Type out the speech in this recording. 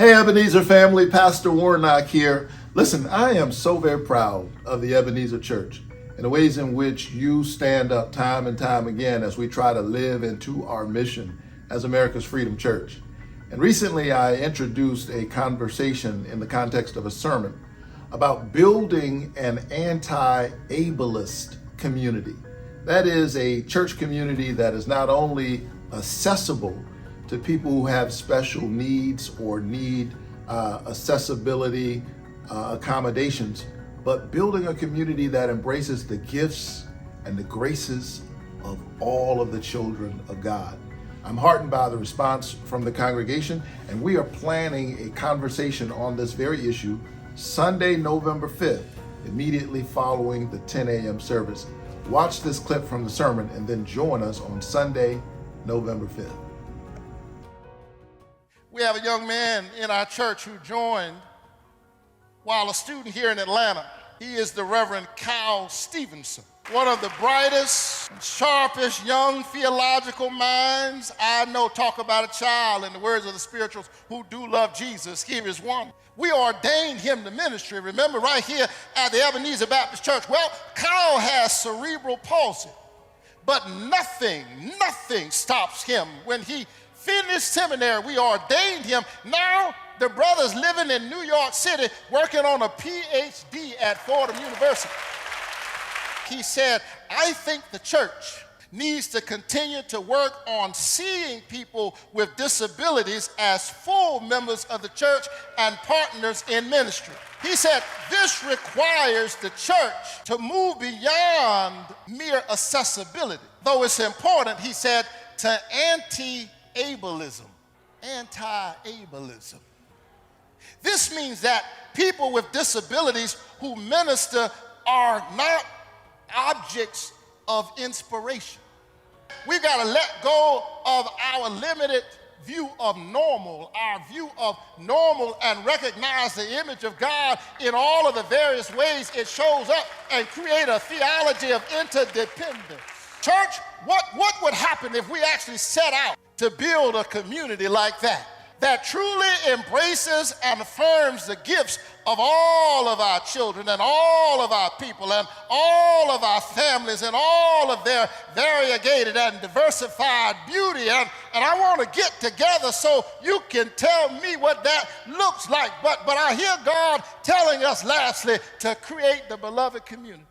Hey Ebenezer family, Pastor Warnock here. Listen, I am so very proud of the Ebenezer Church and the ways in which you stand up time and time again as we try to live into our mission as America's Freedom Church. And recently I introduced a conversation in the context of a sermon about building an anti-ableist community. That is a church community that is not only accessible to people who have special needs or need accessibility accommodations, but building a community that embraces the gifts and the graces of all of the children of God. I'm heartened by the response from the congregation, and we are planning a conversation on this very issue Sunday, November 5th, immediately following the 10 a.m. service. Watch this clip from the sermon and then join us on Sunday, November 5th. We have a young man in our church who joined while a student here in Atlanta. He is the Reverend Kyle Stevenson, one of the brightest, sharpest young theological minds I know. Talk about a child, in the words of the spirituals, who do love Jesus. Here is one. We ordained him to ministry, remember, right here at the Ebenezer Baptist Church. Well, Kyle has cerebral palsy, but nothing stops him. When he finished seminary, we ordained him. Now the brother's living in New York City working on a PhD at Fordham University. He said, I think the church needs to continue to work on seeing people with disabilities as full members of the church and partners in ministry. He said, this requires the church to move beyond mere accessibility. Though it's important, he said, to anti-ableism. Anti-ableism. This means that people with disabilities who minister are not objects of inspiration. We've got to let go of our limited view of normal, our view of normal, and recognize the image of God in all of the various ways it shows up and create a theology of interdependence. Church, what would happen if we actually set out to build a community like that truly embraces and affirms the gifts of all of our children and all of our people and all of our families and all of their variegated and diversified beauty. And I want to get together so you can tell me what that looks like. But I hear God telling us lastly to create the beloved community.